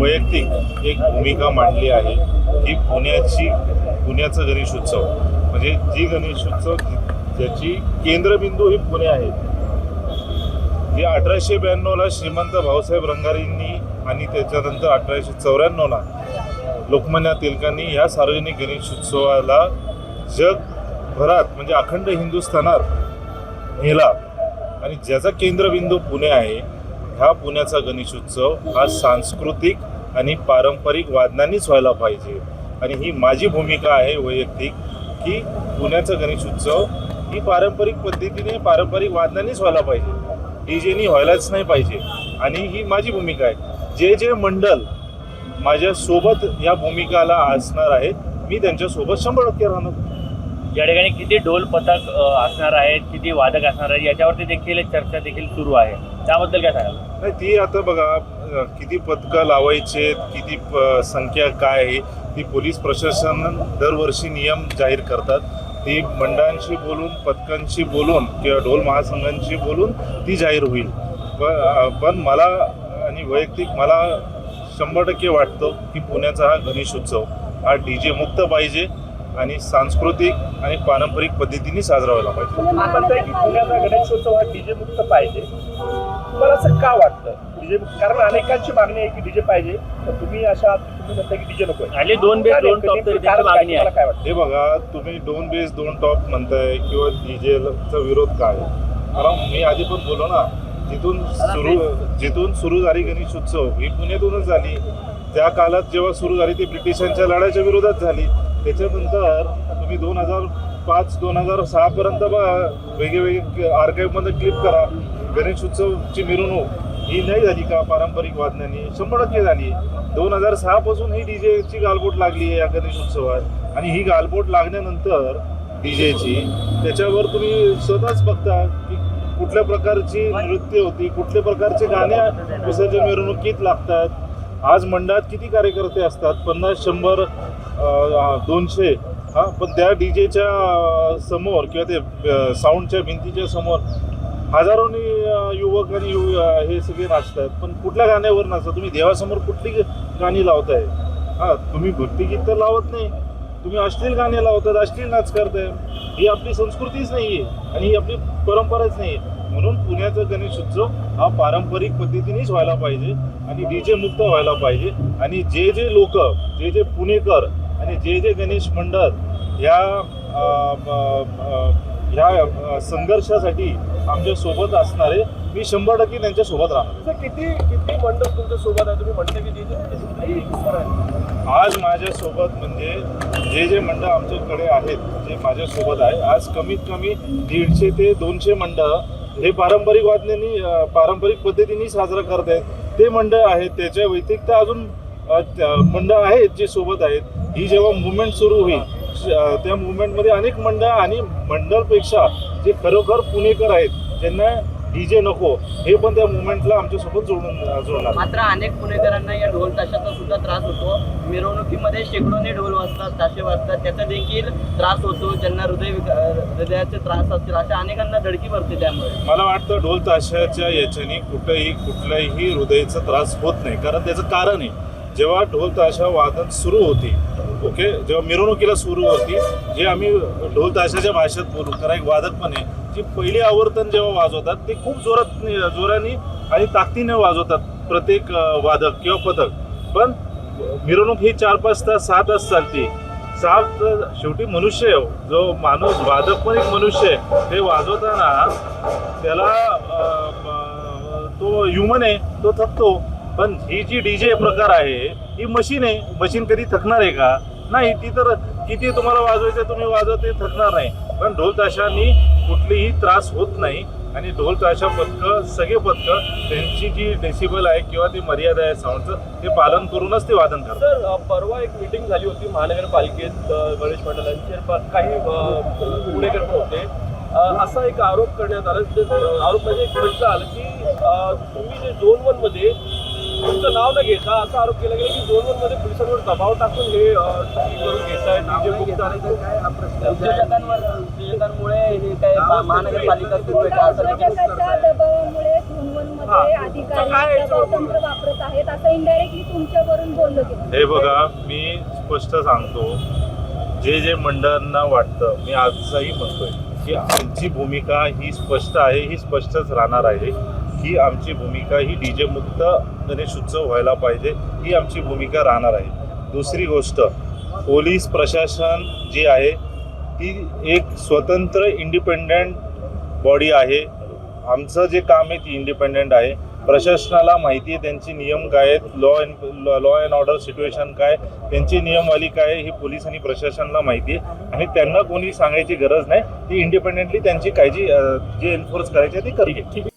वैयक्तिक एक भूमिका मांडली आहे की पुण्याचं गणेशोत्सव म्हणजे जी गणेशोत्सव ज्याची केंद्रबिंदू ही पुणे आहे, जी 1892ला श्रीमंत भाऊसाहेब रंगारींनी आणि त्याच्यानंतर 1894ला लोकमान्य टिळकांनी ह्या सार्वजनिक गणेशोत्सवाला जगभरात म्हणजे अखंड हिंदुस्थानात नेला आणि ज्याचा केंद्रबिंदू पुणे आहे. ह्या पुण्याचा गणेशोत्सव हा सांस्कृतिक आणि पारंपरिक वादनांनीच व्हायला पाहिजे आणि ही माझी भूमिका आहे वैयक्तिक की पुण्याचा गणेशोत्सव ही पारंपरिक पद्धतीने पारंपरिक वादनांनीच व्हायला पाहिजे, डीजेनी व्हायलाच नाही पाहिजे आणि ही माझी भूमिका आहे. जे मंडळ माझ्यासोबत या भूमिकाला असणार आहेत मी त्यांच्यासोबत 100% राहणार. या ठिकाणी किती ढोल पथक असणार आहेत, किती वादक असणार आहेत याच्यावरती देखील चर्चा देखील सुरू आहे, त्याबद्दल काय सांगाल? नाही, ती आता बघा किती पथकं लावायचे, किती संख्या काय आहे ती पोलीस प्रशासन दरवर्षी नियम जाहीर करतात. ती मंडळांशी बोलून पथकांशी बोलून किंवा ढोल महासंघांशी बोलून ती जाहीर होईल. पण मला आणि वैयक्तिक मला 100% वाटतं की पुण्याचा हा गणेशोत्सव हा डीजे मुक्त पाहिजे आणि सांस्कृतिक आणि पारंपरिक पद्धतीने साजरा व्हायला पाहिजे. म्हणताय की पुण्याचा गणेशोत्सव हा डीजे मुक्त पाहिजे, तुम्हाला असं का वाटतं? डीजे कारण अनेकांची मागणी आहे की डीजे पाहिजे, तर तुम्ही म्हणता की डीजे नको आणि 2 बेस 2 टॉप तरी त्याची मागणी आहे. काय वाटतं? हे बघा, तुम्ही 2 बेस 2 टॉप म्हणताय किंवा डीजेचा विरोध काय? कारण मी आधी पण बोललो ना, जिथून सुरू झाली गणेशोत्सव ही पुण्यातूनच झाली. त्या काळात जेव्हा सुरू झाली ती ब्रिटिशांच्या लढ्याच्या विरोधात झाली. त्याच्यानंतर तुम्ही 2005-2006 पर्यंत वेगवेगळे आर्काईव्हमध्ये क्लिप करा. गणेशोत्सवची मिरवणूक ही नाही झाली का पारंपरिक वादनांनी? 100% झाली. 2006 पासून ही डीजेची गालबोट लागली आहे या गणेशोत्सवात आणि ही गालबोट लागल्यानंतर डीजेची त्याच्यावर तुम्ही स्वतःच बघता की कुठल्या प्रकारची नृत्य होती, कुठल्या प्रकारचे गाणे विसर्जन मिरवणुकीत लागतात. आज मंडळात किती कार्यकर्ते असतात? 50-100 200. पण त्या डीजेच्या समोर किंवा ते साऊंडच्या भिंतीच्या समोर हजारोनी युवक आणि हे सगळे नाचतात. पण कुठल्या गाण्यावर नाचतात? तुम्ही देवासमोर कुठली गाणी लावताय? तुम्ही भक्तिगीत तर लावत नाही, तुम्ही अश्लील गाणे लावतात, अश्लील नाच करताय. ही आपली संस्कृतीच नाही आहे आणि ही आपली परंपराच नाही आहे. म्हणून पुण्याचा गणेशोत्सव हा पारंपरिक पद्धतीनेच व्हायला पाहिजे आणि डीजे मुक्त व्हायला पाहिजे आणि जे लोक जे पुणेकर आणि जे गणेश मंडळ ह्या संघर्षासाठी आमच्या सोबत असणारे मी 100% त्यांच्या सोबत राहणार. किती मंडळ तुमच्या सोबत आहे? तुम्ही म्हणता की डीजे आज माझ्यासोबत म्हणजे जे मंडळ आमच्याकडे आहेत, जे माझ्यासोबत आहे, आज कमीत कमी 150 ते 200 मंडळ हे पारंपरिक वादनांनी पारंपरिक पद्धतीने साजरा करत आहेत. ते मंडळ आहेत. त्याच्या व्यतिरिक्त अजून मंडळ आहेत जे सोबत आहेत. ही जेव्हा मुवमेंट सुरू होईल त्या मुवमेंटमध्ये अनेक मंडळ आणि मंडळपेक्षा जे खरोखर पुणेकर आहेत ज्यांना डीजे नको हे पण त्या मुवमेंटला आमच्यासोबत जोडणार. मात्र अनेक पुणेकरांना या ढोल ताशाचा सुद्धा त्रास होतो. मिरवणुकीमध्ये शेकडोने ढोल वाजतात, ताशे वाजतात, त्याचा देखील त्रास होतो. ज्यांना हृदयाचे त्रास असतील अशा अनेकांना धडकी भरते. त्यामुळे मला वाटतं ढोल ताशाच्या याच्याने कुठल्याही हृदयाचा त्रास होत नाही. कारण त्याचं कारण आहे, जेव्हा ढोल ताशा वादन सुरू होती, जेव्हा मिरवणुकीला सुरू होती, जे आम्ही ढोल ताशाच्या भाषेत बोलू, कारण एक वादक पण आहे, जी पहिली आवर्तन जेव्हा वाजवतात ते खूप जोराने आणि ताकदीने वाजवतात प्रत्येक वादक किंवा पथक. पण मिरवणूक ही 4-5 तास 6 तास चालते. 6 शेवटी मनुष्य आहे, जो माणूस वादक पण एक मनुष्य आहे. ते वाजवताना त्याला तो ह्युमन आहे, तो थकतो. पण ही जी डीजे प्रकार आहे ही मशीन आहे. मशीन कधी थकणार आहे का? नाही. ती तर किती तुम्हाला वाजवायचं तुम्ही वाजवत, ते थकणार नाही. पण ढोल ताशांनी कुठलीही त्रास होत नाही आणि ढोल ताशा पथकं सगळे पथकं त्यांची जी डेसिबल आहे किंवा ती मर्यादा आहे साऊंडचं ते पालन करूनच ते वादन करतात. सर, परवा एक मीटिंग झाली होती महानगरपालिकेत गणेश मंडळांचे, काही पुणेकर पण होते. असा एक आरोप करण्यात आला, आरोप म्हणजे एक म्हटलं आलं की तुम्ही जे झोन 1 मध्ये तुमचं नाव न घेता असा आरोप केला गेला की झोन 1 मध्ये पोलिसांवर दबाव टाकून हे करून घेत आहे. उद्योजकांमुळे हे काय महानगरपालिका सुरू आहे का? दबावामुळे झोन 1 मध्ये काय अधिकारी याच्यावर दबावतंत्र वापरत आहेत असं इनडायरेक्टली तुमच्यावरून बोललं गेलं. हे बघा, मी स्पष्ट सांगतो, जे जे मंडळांना वाटतं, मी आजही म्हणतोय की आमची भूमिका ही स्पष्ट आहे, ही स्पष्टच राहणार आहे की आमची भूमिका ही डीजे मुक्त गणेश उत्सव व्हायला पाहिजे, ही आमची भूमिका राहणार आहे. दुसरी गोष्ट, पोलीस प्रशासन जी आहे ती एक स्वतंत्र इंडिपेंडंट बॉडी आहे. आमचं जे काम आहे ती इंडिपेंडंट आहे. प्रशासनाला माहिती आहे त्यांचे नियम काय आहेत, लॉ अँड ऑर्डर सिच्युएशन काय, त्यांची नियमवाली काय आहे, ही पोलीस आणि प्रशासनाला माहिती आहे आणि त्यांना कोणी सांगायची गरज नाही. ती इंडिपेंडेंटली त्यांची काळजी जे एन्फोर्स करायची आहे ती करते.